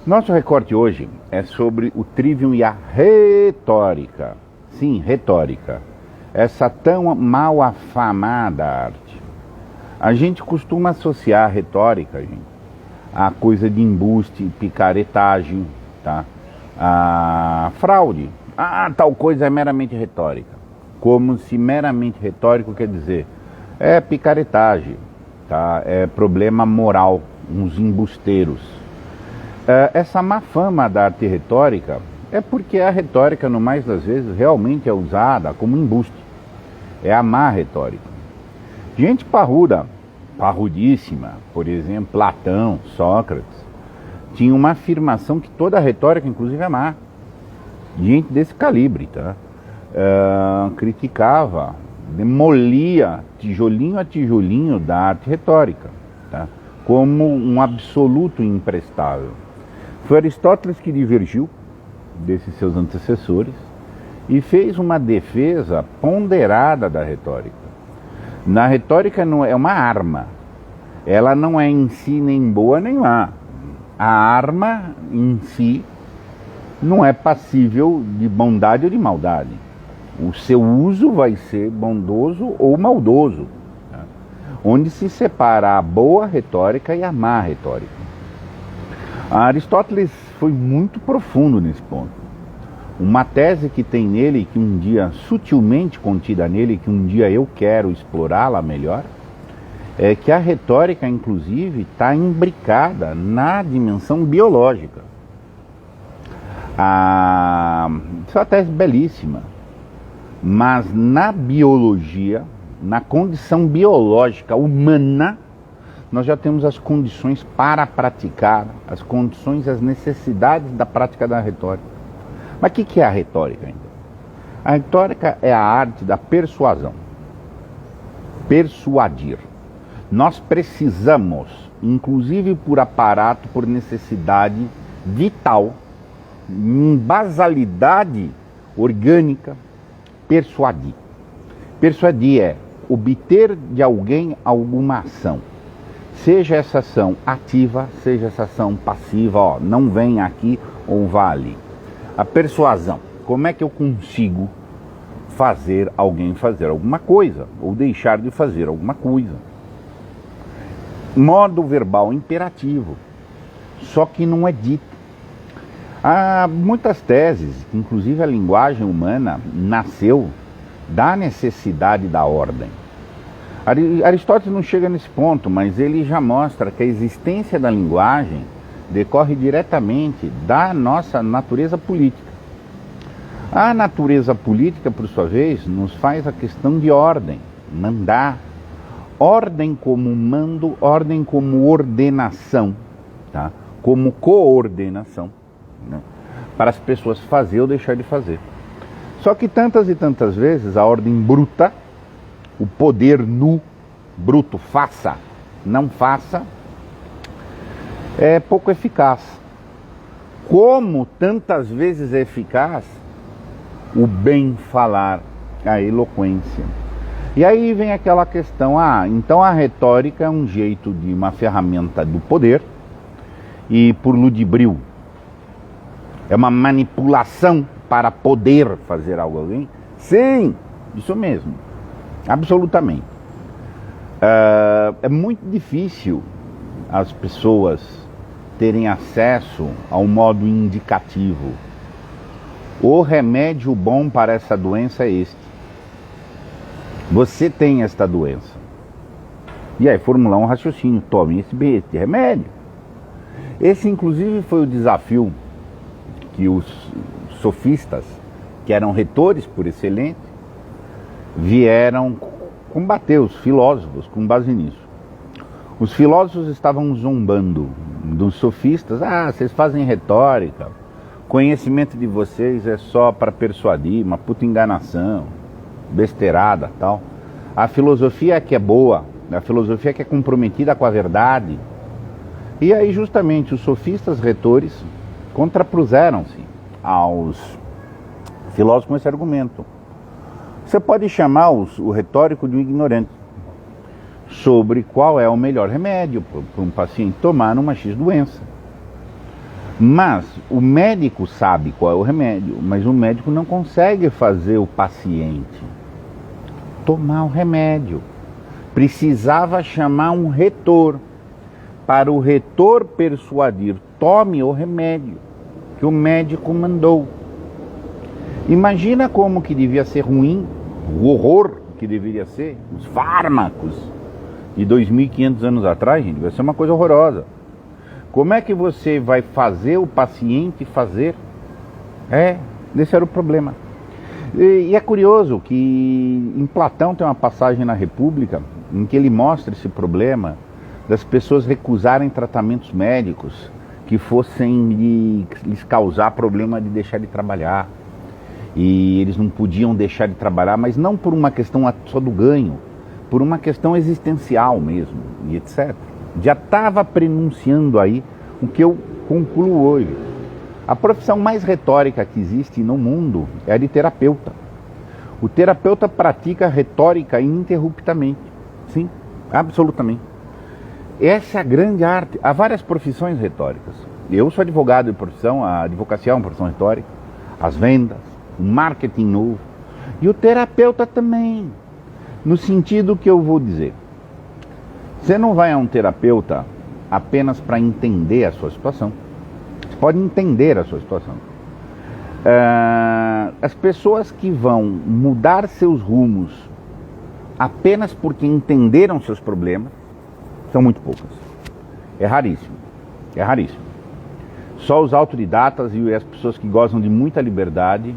Nosso recorte hoje é sobre o trivium e a retórica. Sim, retórica. Essa tão mal afamada arte. A gente costuma associar a retórica, gente, a coisa de embuste, picaretagem, tá? A fraude. Tal coisa é meramente retórica. Como se meramente retórico quer dizer é picaretagem, tá? É problema moral, uns embusteiros. Essa má fama da arte retórica é porque a retórica, no mais das vezes, realmente é usada como embuste. É a má retórica. Gente parruda, parrudíssima, por exemplo, Platão, Sócrates, tinha uma afirmação que toda a retórica, inclusive, é má. Gente desse calibre, tá? Criticava, demolia tijolinho a tijolinho da arte retórica, tá? Como um absoluto imprestável. Foi Aristóteles que divergiu desses seus antecessores e fez uma defesa ponderada da retórica. Na retórica não é uma arma, ela não é em si nem boa nem má. A arma em si não é passível de bondade ou de maldade. O seu uso vai ser bondoso ou maldoso, tá? Onde se separa a boa retórica e a má retórica. Aristóteles foi muito profundo nesse ponto. Uma tese que tem nele, que um dia, sutilmente contida nele, que um dia eu quero explorá-la melhor, é que a retórica, inclusive, está imbricada na dimensão biológica. Isso é uma tese belíssima, mas na biologia, na condição biológica humana, nós já temos as condições para praticar, as condições, as necessidades da prática da retórica. Mas o que é a retórica ainda? A retórica é a arte da persuasão. Persuadir. Nós precisamos, inclusive por aparato, por necessidade vital, em basalidade orgânica, persuadir. Persuadir é obter de alguém alguma ação. Seja essa ação ativa, seja essa ação passiva, não vem aqui ou vá ali. A persuasão, como é que eu consigo fazer alguém fazer alguma coisa ou deixar de fazer alguma coisa? Modo verbal imperativo, só que não é dito. Há muitas teses, inclusive a linguagem humana nasceu da necessidade da ordem. Aristóteles não chega nesse ponto, mas ele já mostra que a existência da linguagem decorre diretamente da nossa natureza política. A natureza política, por sua vez, nos faz a questão de ordem, mandar. Ordem como mando, ordem como ordenação, tá? Como coordenação, né? Para as pessoas fazer ou deixar de fazer. Só que tantas e tantas vezes a ordem bruta, o poder nu, bruto, faça, não faça, é pouco eficaz. Como tantas vezes é eficaz o bem falar, a eloquência. E aí vem aquela questão, então a retórica é um jeito de uma ferramenta do poder e por ludibril. É uma manipulação para poder fazer algo a alguém? Sim, isso mesmo. Absolutamente. É muito difícil as pessoas terem acesso ao modo indicativo. O remédio bom para essa doença é este. Você tem esta doença. E aí formular um raciocínio, tome este remédio. Esse inclusive foi o desafio que os sofistas, que eram retores por excelência, vieram combater os filósofos com base nisso. Os filósofos estavam zombando dos sofistas. Vocês fazem retórica, conhecimento de vocês é só para persuadir, uma puta enganação, besteirada, tal. A filosofia é que é boa, a filosofia é que é comprometida com a verdade. E aí justamente os sofistas retores contrapuseram-se aos filósofos com esse argumento. Você pode chamar o retórico de um ignorante sobre qual é o melhor remédio para um paciente tomar numa X doença. Mas o médico sabe qual é o remédio, mas o médico não consegue fazer o paciente tomar o remédio. Precisava chamar um retor, para o retor persuadir, tome o remédio que o médico mandou. Imagina como que devia ser ruim, o horror que deveria ser, os fármacos de 2.500 anos atrás, gente, vai ser uma coisa horrorosa. Como é que você vai fazer o paciente fazer? Esse era o problema. E é curioso que em Platão tem uma passagem na República em que ele mostra esse problema das pessoas recusarem tratamentos médicos que fossem lhes causar problema de deixar de trabalhar. E eles não podiam deixar de trabalhar, mas não por uma questão só do ganho, por uma questão existencial mesmo, e etc. Já estava prenunciando aí o que eu concluo hoje. A profissão mais retórica que existe no mundo é a de terapeuta. O terapeuta pratica retórica ininterruptamente. Sim, absolutamente. Essa é a grande arte. Há várias profissões retóricas. Eu sou advogado de profissão, a advocacia é uma profissão retórica. As vendas, o marketing novo. E o terapeuta também. No sentido que eu vou dizer. Você não vai a um terapeuta apenas para entender a sua situação. Você pode entender a sua situação. As pessoas que vão mudar seus rumos apenas porque entenderam seus problemas são muito poucas. É raríssimo. É raríssimo. Só os autodidatas e as pessoas que gozam de muita liberdade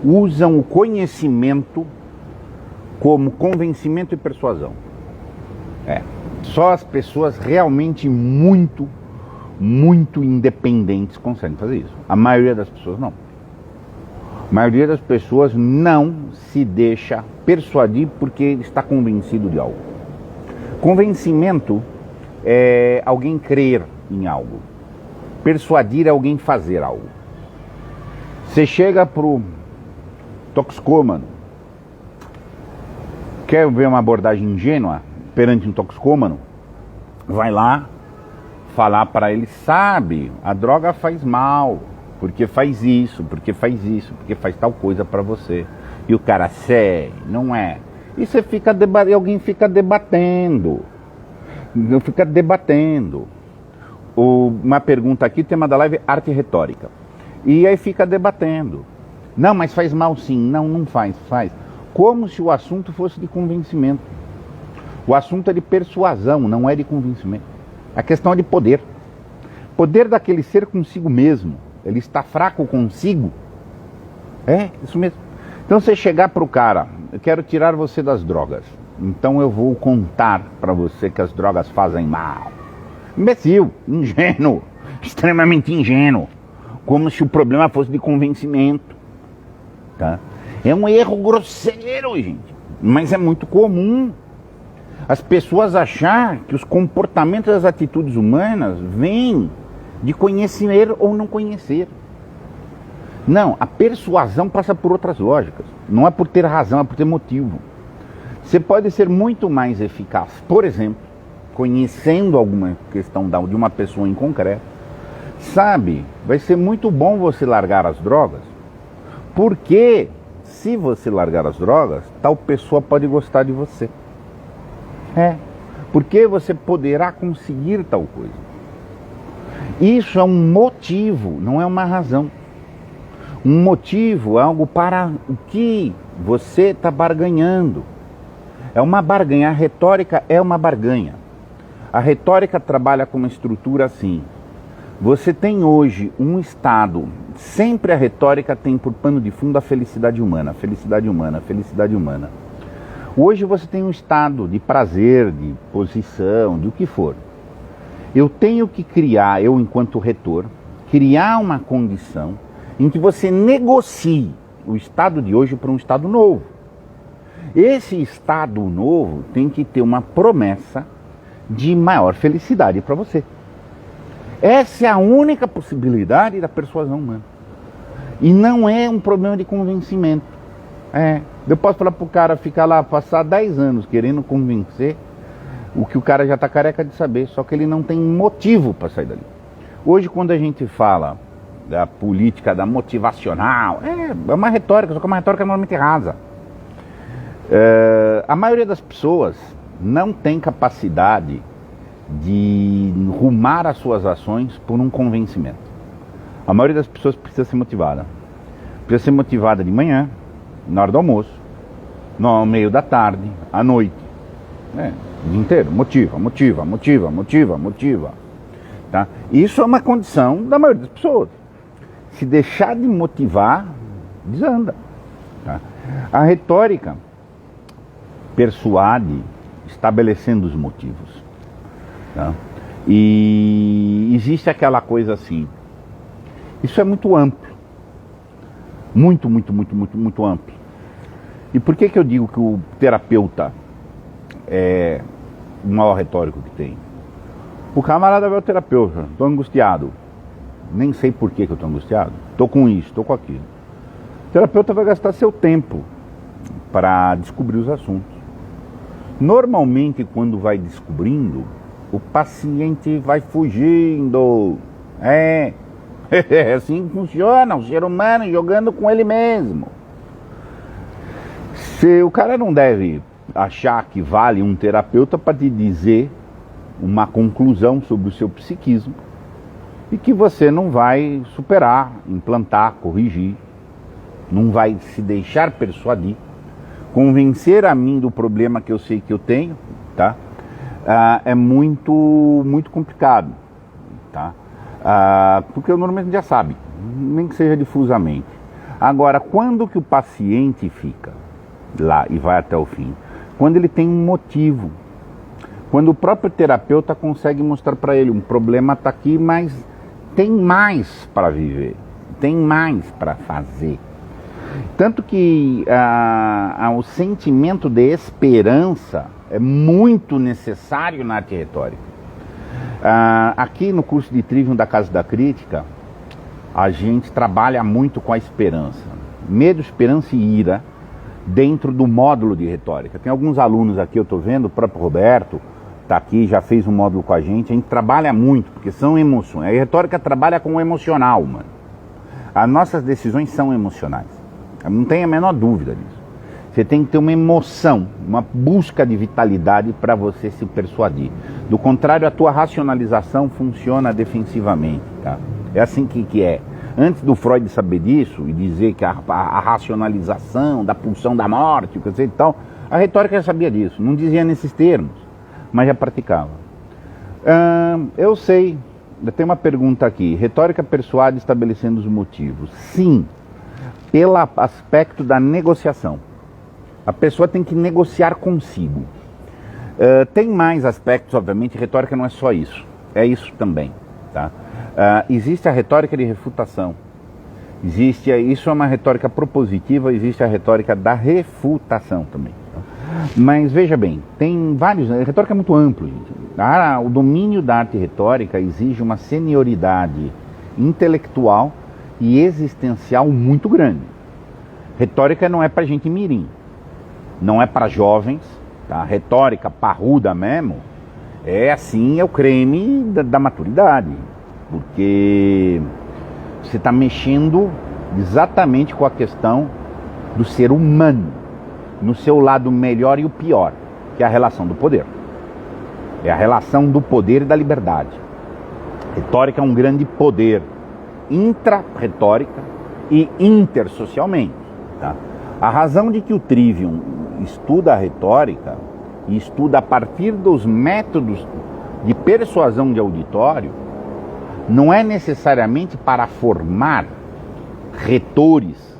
usam o conhecimento como convencimento e persuasão. Só as pessoas realmente muito independentes conseguem fazer isso. A maioria das pessoas não. A maioria das pessoas não se deixa persuadir porque está convencido de algo. Convencimento é alguém crer em algo. Persuadir é alguém fazer algo. Você chega pro toxicômano, quer ver uma abordagem ingênua perante um toxicômano? Vai lá falar para ele, sabe, a droga faz mal, porque faz isso, porque faz tal coisa para você. E o cara, sei, não é. E você fica alguém fica debatendo. Uma pergunta aqui, tema da live, arte e retórica. E aí fica debatendo. Não, mas faz mal sim. Não, não faz. Como se o assunto fosse de convencimento. O assunto é de persuasão, não é de convencimento. A questão é de poder. Poder daquele ser consigo mesmo. Ele está fraco consigo. É, isso mesmo. Então você chegar para o cara, eu quero tirar você das drogas. Então eu vou contar para você que as drogas fazem mal. Imbecil, ingênuo, extremamente ingênuo. Como se o problema fosse de convencimento. Tá? É um erro grosseiro, gente. Mas é muito comum. As pessoas achar que os comportamentos e as atitudes humanas vêm de conhecer ou não conhecer. Não, a persuasão passa por outras lógicas. Não é por ter razão, é por ter motivo. Você pode ser muito mais eficaz, por exemplo, conhecendo alguma questão de uma pessoa em concreto. Sabe, vai ser muito bom você largar as drogas, porque se você largar as drogas, tal pessoa pode gostar de você. Porque você poderá conseguir tal coisa. Isso é um motivo, não é uma razão. Um motivo é algo para o que você está barganhando. É uma barganha, a retórica é uma barganha. A retórica trabalha com uma estrutura assim. Você tem hoje um estado, sempre a retórica tem por pano de fundo a felicidade humana, felicidade humana, felicidade humana. Hoje você tem um estado de prazer, de posição, de o que for. Eu tenho que criar, eu enquanto retor, criar uma condição em que você negocie o estado de hoje para um estado novo. Esse estado novo tem que ter uma promessa de maior felicidade para você. Essa é a única possibilidade da persuasão humana. E não é um problema de convencimento. Eu posso falar para o cara ficar lá, passar 10 anos querendo convencer o que o cara já está careca de saber, só que ele não tem motivo para sair dali. Hoje, quando a gente fala da política, da motivacional. É uma retórica, só que é uma retórica normalmente rasa. A maioria das pessoas não tem capacidade de rumar as suas ações por um convencimento. A maioria das pessoas precisa ser motivada. Precisa ser motivada de manhã, na hora do almoço, no meio da tarde, à noite. O dia inteiro. Motiva. Tá? Isso é uma condição da maioria das pessoas. Se deixar de motivar, desanda. Tá? A retórica persuade estabelecendo os motivos. Tá? E existe aquela coisa assim. Isso é muito amplo. Muito amplo. E por que eu digo que o terapeuta é o maior retórico que tem? O camarada vai ao terapeuta, estou angustiado. Nem sei por que eu estou angustiado. Estou com isso, estou com aquilo. O terapeuta vai gastar seu tempo para descobrir os assuntos. Normalmente, quando vai descobrindo, o paciente vai fugindo. É assim que funciona o ser humano jogando com ele mesmo. O cara não deve achar que vale um terapeuta para te dizer uma conclusão sobre o seu psiquismo e que você não vai superar, implantar, corrigir, não vai se deixar persuadir, convencer a mim do problema que eu sei que eu tenho, tá? É muito complicado, tá? Porque eu normalmente já sabe, nem que seja difusamente. Agora, quando que o paciente fica lá e vai até o fim? Quando ele tem um motivo. Quando o próprio terapeuta consegue mostrar para ele, um problema está aqui, mas tem mais para viver, tem mais para fazer. Tanto que o sentimento de esperança é muito necessário na arte retórica. Aqui no curso de Trivium da Casa da Crítica, a gente trabalha muito com a esperança. Medo, esperança e ira dentro do módulo de retórica. Tem alguns alunos aqui, eu estou vendo, o próprio Roberto está aqui, já fez um módulo com a gente trabalha muito, porque são emoções. A retórica trabalha com o emocional, mano. As nossas decisões são emocionais. Não tem a menor dúvida disso. Você tem que ter uma emoção, uma busca de vitalidade para você se persuadir. Do contrário, a tua racionalização funciona defensivamente, tá? É assim que é. Antes do Freud saber disso e dizer que a racionalização da pulsão da morte, e tal, a retórica já sabia disso. Não dizia nesses termos, mas já praticava. Eu sei, tem uma pergunta aqui. Retórica persuade estabelecendo os motivos. Sim, pelo aspecto da negociação. A pessoa tem que negociar consigo. Tem mais aspectos, obviamente, retórica não é só isso. É isso também, tá? Existe a retórica de refutação. Isso é uma retórica propositiva, existe a retórica da refutação também. Mas veja bem, tem vários. A retórica é muito ampla, gente. O domínio da arte retórica exige uma senioridade intelectual e existencial muito grande. Retórica não é para gente mirim, não é para jovens, tá? Retórica parruda mesmo, é o creme da maturidade, porque você está mexendo exatamente com a questão do ser humano, no seu lado melhor e o pior, que é a relação do poder. É a relação do poder e da liberdade. Retórica é um grande poder intra-retórica e intersocialmente. Tá? A razão de que o Trivium estuda a retórica e estuda a partir dos métodos de persuasão de auditório não é necessariamente para formar retores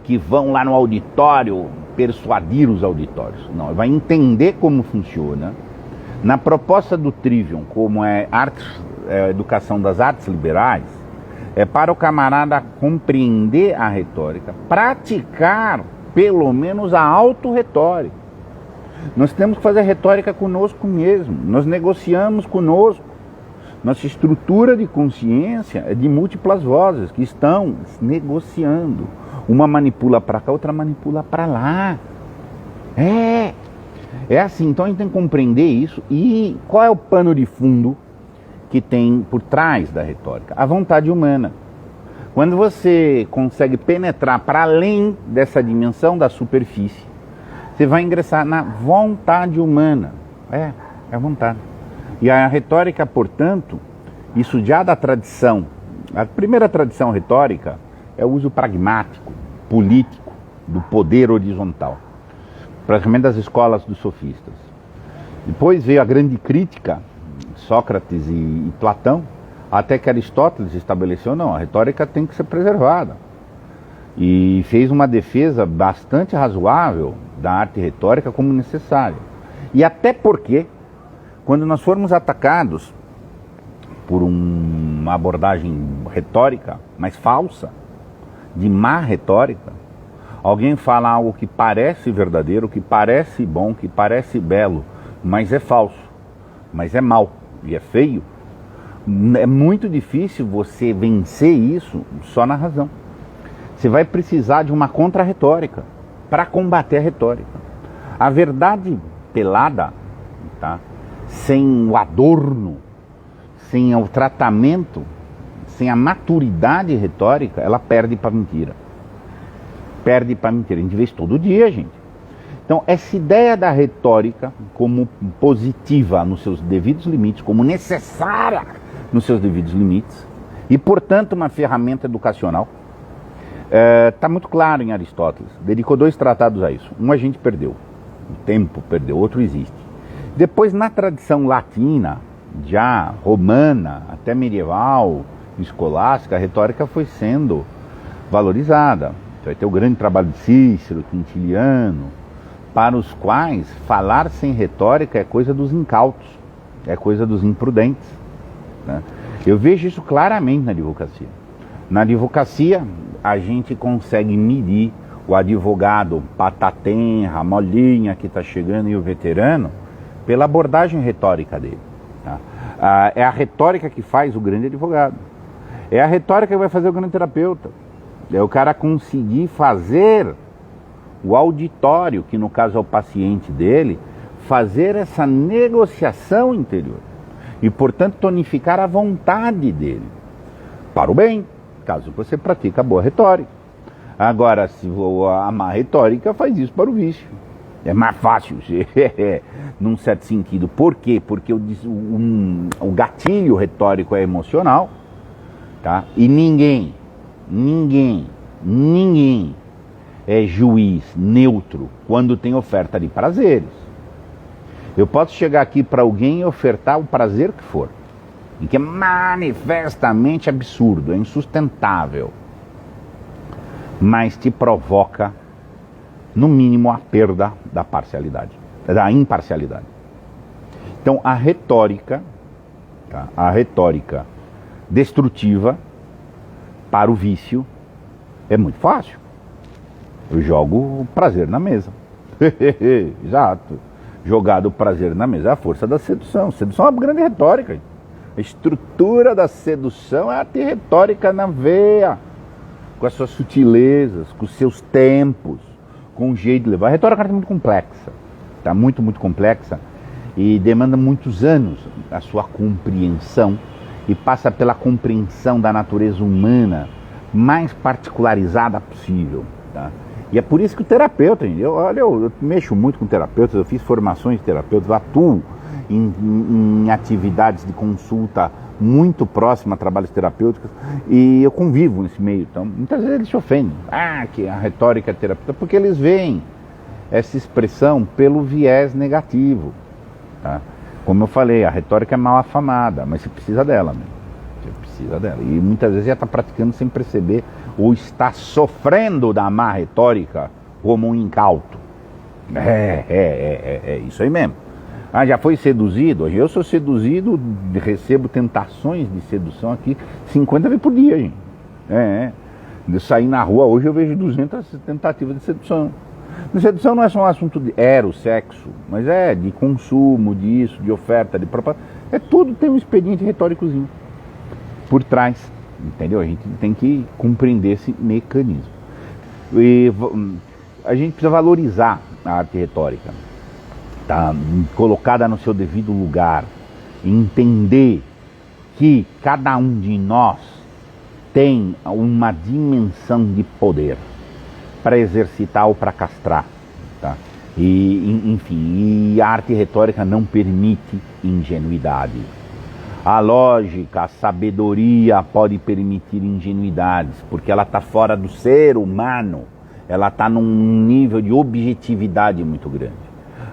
que vão lá no auditório persuadir os auditórios. Não, vai entender como funciona. Na proposta do Trivium, como educação das artes liberais, é para o camarada compreender a retórica, praticar pelo menos a autorretórica. Nós temos que fazer retórica conosco mesmo, nós negociamos conosco. Nossa estrutura de consciência é de múltiplas vozes que estão negociando. Uma manipula para cá, outra manipula para lá. É assim, então a gente tem que compreender isso. E qual é o pano de fundo que tem por trás da retórica? A vontade humana. Quando você consegue penetrar para além dessa dimensão da superfície, você vai ingressar na vontade humana. É a vontade. E a retórica, portanto, isso já da tradição, a primeira tradição retórica é o uso pragmático, político, do poder horizontal, praticamente das escolas dos sofistas. Depois veio a grande crítica, Sócrates e Platão, até que Aristóteles estabeleceu, não, a retórica tem que ser preservada. E fez uma defesa bastante razoável da arte retórica como necessária. E até porque, quando nós formos atacados por uma abordagem retórica, mas falsa, de má retórica, alguém fala algo que parece verdadeiro, que parece bom, que parece belo, mas é falso, mas é mau e é feio, é muito difícil você vencer isso só na razão. Você vai precisar de uma contra-retórica para combater a retórica. A verdade pelada, tá? Sem o adorno, sem o tratamento, sem a maturidade retórica, ela perde para mentira. Perde para mentira. A gente vê isso todo dia, gente. Então, essa ideia da retórica como positiva nos seus devidos limites, como necessária nos seus devidos limites, e, portanto, uma ferramenta educacional, está muito claro em Aristóteles. Dedicou 2 tratados a isso. Um a gente perdeu, o tempo perdeu, outro existe. Depois, na tradição latina, já romana, até medieval, escolástica, a retórica foi sendo valorizada. Você vai ter o grande trabalho de Cícero, Quintiliano, para os quais falar sem retórica é coisa dos incautos, é coisa dos imprudentes, né? Eu vejo isso claramente na advocacia. Na advocacia, a gente consegue medir o advogado patatenra, molinha que está chegando e o veterano, pela abordagem retórica dele, tá? É a retórica que faz o grande advogado. É a retórica que vai fazer o grande terapeuta. É o cara conseguir fazer o auditório, que no caso é o paciente dele, fazer essa negociação interior. E, portanto, tonificar a vontade dele. Para o bem, caso você pratique a boa retórica. Agora, se a má retórica faz isso para o vício. É mais fácil, num certo sentido. Por quê? Porque o gatilho retórico é emocional, tá? E ninguém é juiz neutro quando tem oferta de prazeres. Eu posso chegar aqui para alguém e ofertar o prazer que for, e que é manifestamente absurdo, é insustentável, mas te provoca, no mínimo, a perda da parcialidade, da imparcialidade. Então, a retórica, tá? A retórica destrutiva para o vício é muito fácil. Eu jogo o prazer na mesa. Exato. Jogado o prazer na mesa é a força da sedução. Sedução é uma grande retórica. A estrutura da sedução é a ter retórica na veia, com as suas sutilezas, com os seus tempos, com o jeito de levar. A retórica é muito complexa, tá? Muito complexa, e demanda muitos anos a sua compreensão, e passa pela compreensão da natureza humana mais particularizada possível, tá? E é por isso que o terapeuta, eu mexo muito com terapeutas, eu fiz formações de terapeutas, eu atuo em atividades de consulta muito próxima a trabalhos terapêuticos, e eu convivo nesse meio. Então, muitas vezes eles se ofendem. Que a retórica é terapêutica, porque eles veem essa expressão pelo viés negativo, tá? Como eu falei, a retórica é mal afamada, mas você precisa dela, né? Você precisa dela. E muitas vezes já está praticando sem perceber, ou está sofrendo da má retórica como um incauto. É isso aí mesmo. Já foi seduzido? Eu sou seduzido, recebo tentações de sedução aqui 50 vezes por dia, gente. De sair na rua hoje eu vejo 200 tentativas de sedução. A sedução não é só um assunto de sexo, mas é de consumo, disso, de oferta, de propaganda. Tudo tem um expediente retóricozinho por trás, entendeu? A gente tem que compreender esse mecanismo. E a gente precisa valorizar a arte retórica, tá? Colocada no seu devido lugar, entender que cada um de nós tem uma dimensão de poder para exercitar ou para castrar, tá? Enfim, a arte retórica não permite ingenuidade. A lógica, a sabedoria pode permitir ingenuidades, porque ela está fora do ser humano, ela está num nível de objetividade muito grande.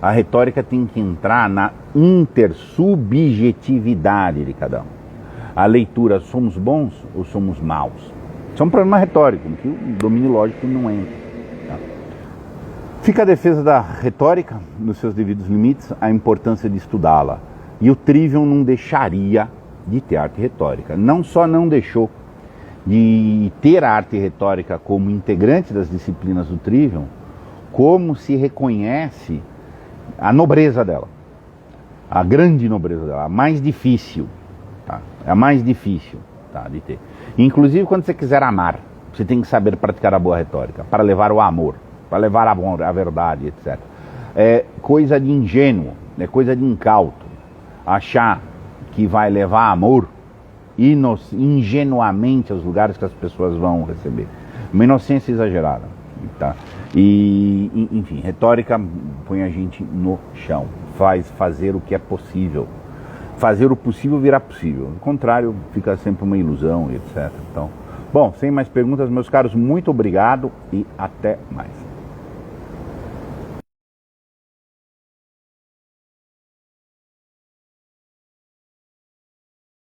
A retórica tem que entrar na intersubjetividade de cada um. A leitura, somos bons ou somos maus? Isso é um problema retórico, que o domínio lógico não entra. Tá? Fica a defesa da retórica, nos seus devidos limites, a importância de estudá-la. E o Trivium não deixaria de ter arte retórica. Não só não deixou de ter a arte retórica como integrante das disciplinas do Trivium, como se reconhece a nobreza dela, a grande nobreza dela, a mais difícil, tá? É a mais difícil, tá, de ter. Inclusive, quando você quiser amar, você tem que saber praticar a boa retórica, para levar o amor, para levar a verdade, etc. É coisa de ingênuo, é coisa de incauto, achar que vai levar amor ingenuamente aos lugares que as pessoas vão receber. Uma inocência exagerada. Tá? E, enfim, retórica põe a gente no chão, faz fazer o que é possível. Fazer o possível virar possível. Ao contrário, fica sempre uma ilusão, etc. Então, bom, sem mais perguntas, meus caros, muito obrigado e até mais.